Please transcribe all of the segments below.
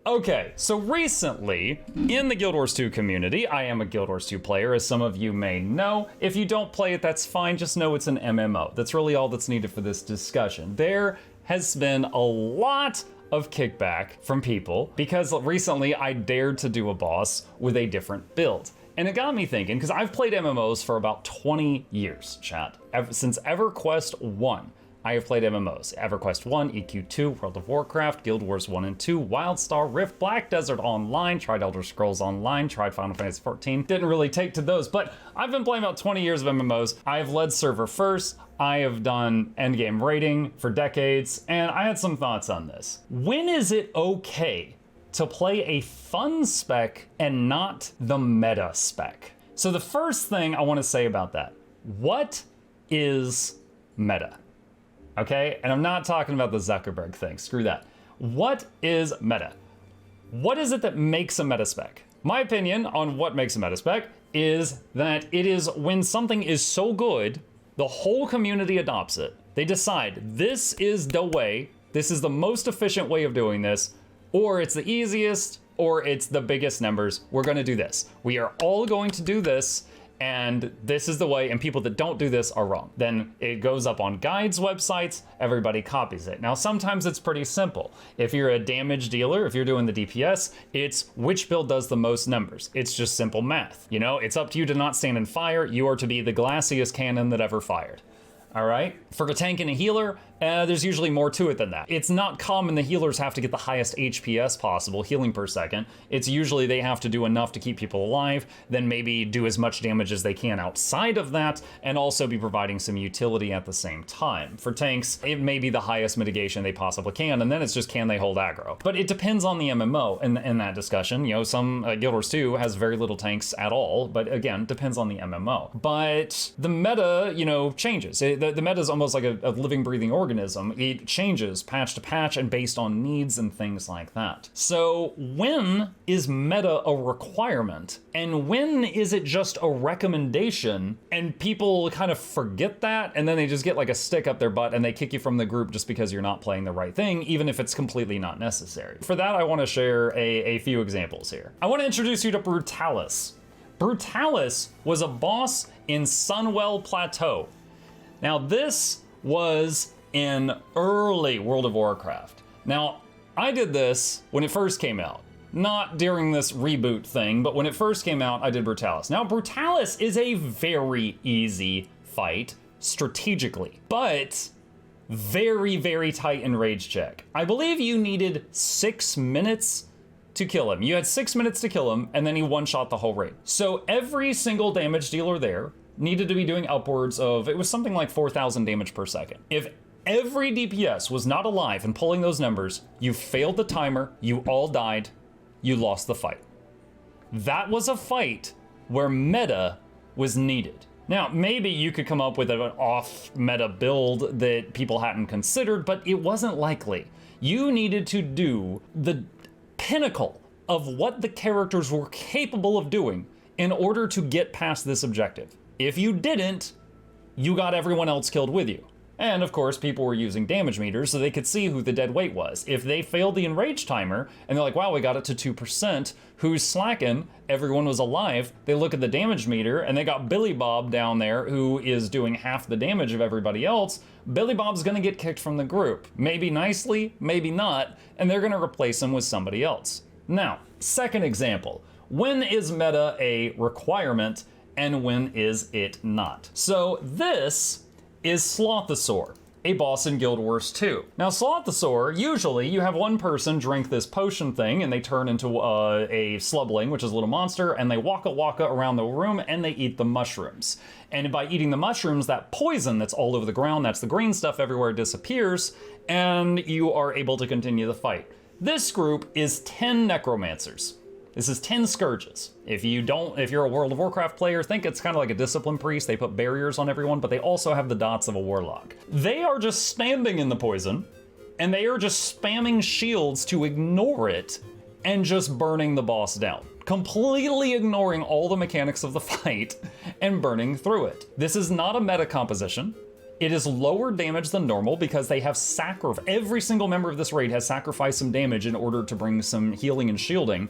Okay, so recently, in the Guild Wars 2 community, I am a Guild Wars 2 player, as some of you may know. If you don't play it, that's fine, just know it's an MMO. That's really all that's needed for this discussion. There has been a lot of kickback from people because recently I dared to do a boss with a different build. And it got me thinking, because I've played MMOs for about 20 years, chat. Since EverQuest 1. I have played MMOs, EverQuest 1, EQ2, World of Warcraft, Guild Wars 1 and 2, WildStar, Rift, Black Desert Online, tried Elder Scrolls Online, tried Final Fantasy XIV. Didn't really take to those, but I've been playing about 20 years of MMOs. I have led server first, I have done endgame raiding for decades, and I had some thoughts on this. When is it okay to play a fun spec and not the meta spec? So the first thing I want to say about that, what is meta? Okay, and I'm not talking about the Zuckerberg thing, screw that. What is meta? What is it that makes a meta spec? My opinion on what makes a meta spec is that it is when something is so good, the whole community adopts it. They decide this is the way, this is the most efficient way of doing this, or it's the easiest, or it's the biggest numbers. We're gonna do this. We are all going to do this, and this is the way, and people that don't do this are wrong. Then it goes up on guides websites, everybody copies it. Now sometimes it's pretty simple. If you're a damage dealer, if you're doing the DPS, it's which build does the most numbers. It's just simple math. You know, it's up to you to not stand in fire. You are to be the glassiest cannon that ever fired. All right, for a tank and a healer, there's usually more to it than that. It's not common the healers have to get the highest HPS possible, healing per second. It's usually they have to do enough to keep people alive, then maybe do as much damage as they can outside of that, and also be providing some utility at the same time. For tanks, it may be the highest mitigation they possibly can, and then it's just can they hold aggro. But it depends on the MMO in that discussion. You know, some Guild Wars 2 has very little tanks at all, but again, depends on the MMO. But the meta, you know, changes. The meta is almost like a living, breathing organism. It changes patch to patch and based on needs and things like that. So when is meta a requirement? And when is it just a recommendation? And people kind of forget that, and then they just get like a stick up their butt and they kick you from the group just because you're not playing the right thing, even if it's completely not necessary. For that, I want to share a few examples here. I want to introduce you to Brutalis. Brutalis was a boss in Sunwell Plateau. Now this was in early World of Warcraft. Now I did this when it first came out, not during this reboot thing, but when it first came out, I did Brutalis. Now Brutalis is a very easy fight strategically, but very, very tight in rage check. I believe you needed 6 minutes to kill him. You had 6 minutes to kill him, and then he one-shot the whole raid. So every single damage dealer there needed to be doing upwards of, it was something like 4,000 damage per second. If every DPS was not alive and pulling those numbers, you failed the timer, you all died, you lost the fight. That was a fight where meta was needed. Now, maybe you could come up with an off-meta build that people hadn't considered, but it wasn't likely. You needed to do the pinnacle of what the characters were capable of doing in order to get past this objective. If you didn't, you got everyone else killed with you. And of course, people were using damage meters so they could see who the dead weight was. If they failed the enrage timer, and they're like, wow, we got it to 2%, who's slacking? Everyone was alive. They look at the damage meter, and they got Billy Bob down there, who is doing half the damage of everybody else. Billy Bob's gonna get kicked from the group. Maybe nicely, maybe not, and they're gonna replace him with somebody else. Now, second example. When is meta a requirement, and when is it not? So this is Slothosaur, a boss in Guild Wars 2. Now Slothosaur, usually you have one person drink this potion thing and they turn into a slubling, which is a little monster, and they waka around the room and they eat the mushrooms. And by eating the mushrooms, that poison that's all over the ground, that's the green stuff everywhere, disappears, and you are able to continue the fight. This group is 10 necromancers. This is 10 scourges. If you're a World of Warcraft player, think it's kind of like a discipline priest. They put barriers on everyone, but they also have the dots of a warlock. They are just standing in the poison, and they are just spamming shields to ignore it and just burning the boss down. Completely ignoring all the mechanics of the fight and burning through it. This is not a meta composition. It is lower damage than normal because they have every single member of this raid has sacrificed some damage in order to bring some healing and shielding.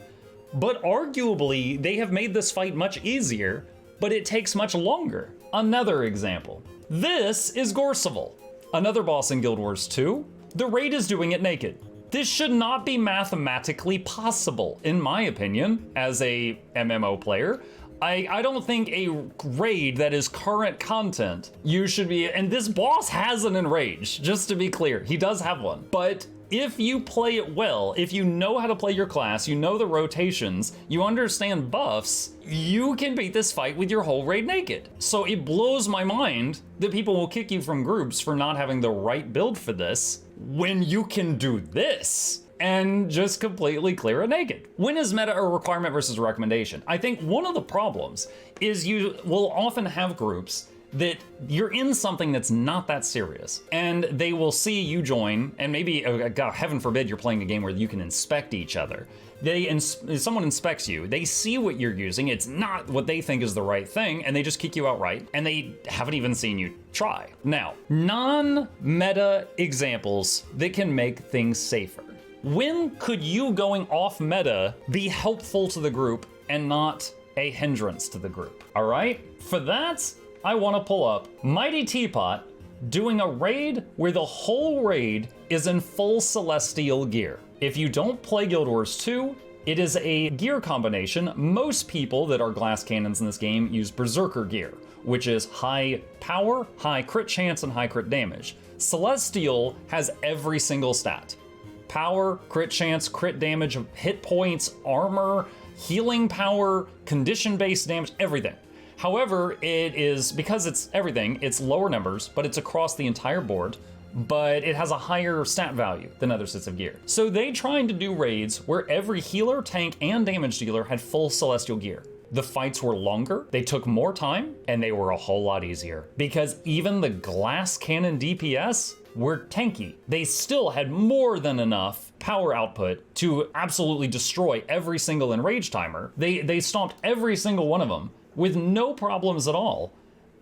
But arguably, they have made this fight much easier, but it takes much longer. Another example. This is Gorseval, another boss in Guild Wars 2. The raid is doing it naked. This should not be mathematically possible, in my opinion, as a MMO player. I don't think a raid that is current content, you should be, and this boss has an enrage, just to be clear, he does have one. But if you play it well, if you know how to play your class, you know the rotations, you understand buffs, you can beat this fight with your whole raid naked. So it blows my mind that people will kick you from groups for not having the right build for this, when you can do this and just completely clear it naked. When is meta a requirement versus a recommendation? I think one of the problems is you will often have groups that you're in something that's not that serious, and they will see you join, and maybe, God, heaven forbid, you're playing a game where you can inspect each other. Someone inspects you, they see what you're using, it's not what they think is the right thing, and they just kick you outright, and they haven't even seen you try. Now, non-meta examples that can make things safer. When could you going off meta be helpful to the group and not a hindrance to the group? All right, for that, I want to pull up Mighty Teapot doing a raid where the whole raid is in full celestial gear. If you don't play Guild Wars 2, it is a gear combination. Most people that are glass cannons in this game use Berserker gear, which is high power, high crit chance, and high crit damage. Celestial has every single stat. Power, crit chance, crit damage, hit points, armor, healing power, condition-based damage, everything. However, it is, because it's everything, it's lower numbers, but it's across the entire board, but it has a higher stat value than other sets of gear. So they tried to do raids where every healer, tank, and damage dealer had full celestial gear. The fights were longer, they took more time, and they were a whole lot easier. Because even the glass cannon DPS were tanky. They still had more than enough power output to absolutely destroy every single enrage timer. They stomped every single one of them with no problems at all,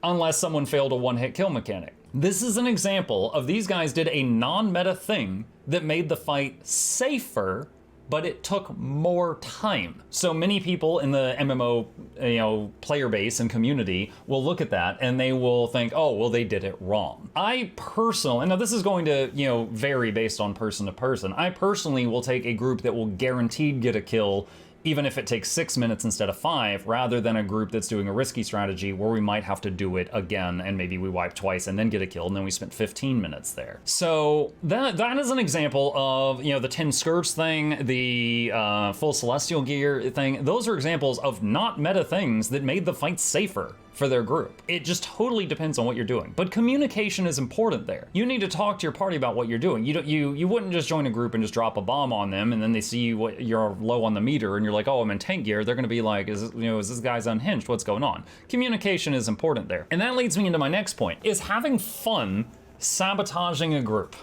unless someone failed a one-hit kill mechanic. This is an example of these guys did a non-meta thing that made the fight safer, but it took more time. So many people in the MMO, player base and community will look at that and they will think, oh, well, they did it wrong. I personally, and now this is going to, vary based on person to person. I personally will take a group that will guaranteed get a kill even if it takes 6 minutes instead of 5, rather than a group that's doing a risky strategy where we might have to do it again and maybe we wipe twice and then get a kill and then we spent 15 minutes there. So that is an example of, the 10 skirts thing, the full celestial gear thing. Those are examples of not meta things that made the fight safer for their group. It just totally depends on what you're doing. But communication is important there. You need to talk to your party about what you're doing. You wouldn't just join a group and just drop a bomb on them and then they see you're low on the meter and you're like, oh, I'm in tank gear. They're gonna be like, is this guy's unhinged? What's going on? Communication is important there. And that leads me into my next point, is having fun sabotaging a group.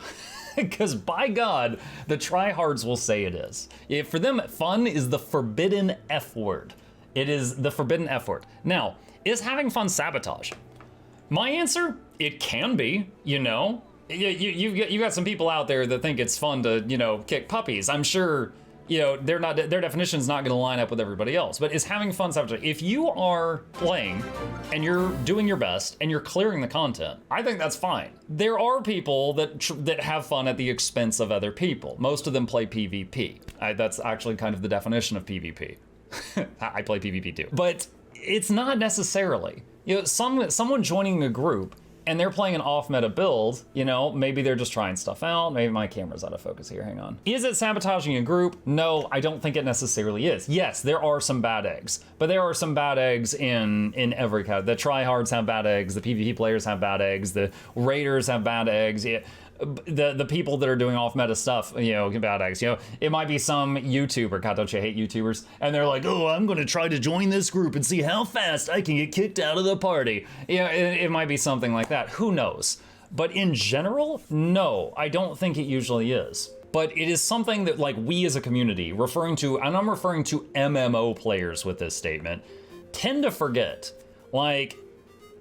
Because by God, the tryhards will say it is. For them, fun is the forbidden F word. It is the forbidden F word. Now, is having fun sabotage? My answer, it can be, You've got some people out there that think it's fun to, kick puppies. I'm sure, their definition's not gonna line up with everybody else, but is having fun sabotage? If you are playing and you're doing your best and you're clearing the content, I think that's fine. There are people that have fun at the expense of other people. Most of them play PvP. That's actually kind of the definition of PvP. I play PvP too. But it's not necessarily. Someone joining a group and they're playing an off-meta build, maybe they're just trying stuff out. Maybe my camera's out of focus here, hang on. Is it sabotaging a group? No, I don't think it necessarily is. Yes, there are some bad eggs, but there are some bad eggs in every category. The tryhards have bad eggs, the PvP players have bad eggs, the raiders have bad eggs. The people that are doing off-meta stuff, bad eggs, it might be some YouTuber, God, don't you hate YouTubers? And they're like, oh, I'm gonna try to join this group and see how fast I can get kicked out of the party. It might be something like that, who knows? But in general, no, I don't think it usually is. But it is something that we as a community, and I'm referring to MMO players with this statement, tend to forget.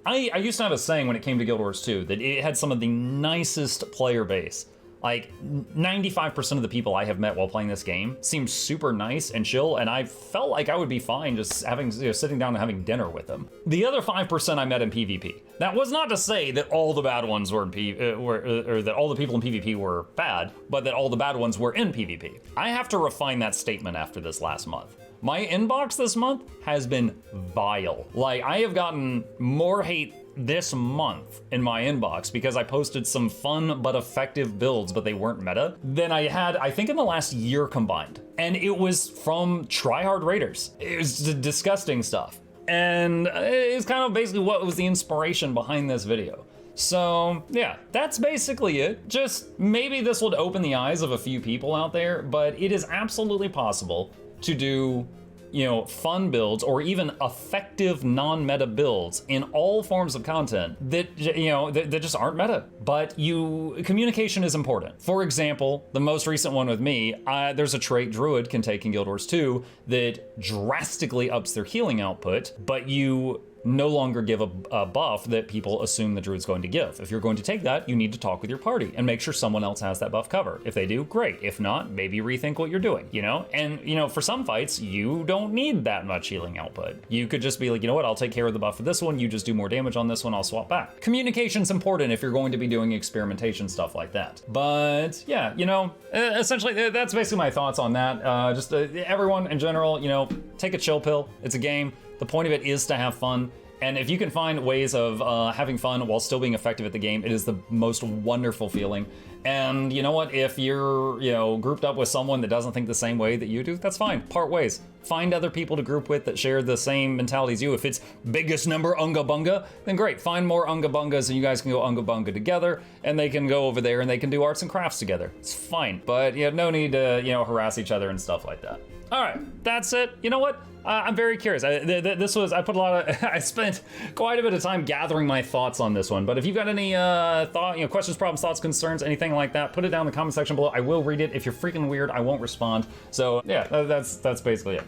I used to have a saying when it came to Guild Wars 2 that it had some of the nicest player base. Like 95% of the people I have met while playing this game seem super nice and chill, and I felt like I would be fine just having, sitting down and having dinner with them. The other 5% I met in PvP. That was not to say that all the bad ones were in or that all the people in PvP were bad, but that all the bad ones were in PvP. I have to refine that statement after this last month. My inbox this month has been vile. Like, I have gotten more hate this month in my inbox because I posted some fun but effective builds, but they weren't meta, than I had, I think, in the last year combined. And it was from tryhard raiders. It was disgusting stuff. And it's kind of basically what was the inspiration behind this video. So yeah, that's basically it. Just maybe this would open the eyes of a few people out there, but it is absolutely possible to do, you know, fun builds or even effective non-meta builds in all forms of content that, you know, that just aren't meta. But communication is important. For example, the most recent one with me, there's a trait Druid can take in Guild Wars 2 that drastically ups their healing output, but you no longer give a buff that people assume the Druid's going to give. If you're going to take that, you need to talk with your party and make sure someone else has that buff covered. If they do, great. If not, maybe rethink what you're doing, you know? And, you know, for some fights, you don't need that much healing output. You could just be like, you know what, I'll take care of the buff for this one, you just do more damage on this one, I'll swap back. Communication's important if you're going to be doing experimentation stuff like that. But yeah, you know, essentially, that's basically my thoughts on that. Just everyone in general, you know, take a chill pill. It's a game. The point of it is to have fun. And if you can find ways of having fun while still being effective at the game, it is the most wonderful feeling. And you know what? If you're, you know, grouped up with someone that doesn't think the same way that you do, that's fine. Part ways. Find other people to group with that share the same mentality as you. If it's biggest number Unga Bunga, then great. Find more Unga Bungas and you guys can go Unga Bunga together, and they can go over there and they can do arts and crafts together. It's fine. But you have no need to, you know, harass each other and stuff like that. All right, that's it. You know what? I'm very curious. I spent quite a bit of time gathering my thoughts on this one. But if you've got any questions, problems, thoughts, concerns, anything like that, put it down in the comment section below. I will read it. If you're freaking weird, I won't respond. So yeah, that's basically it.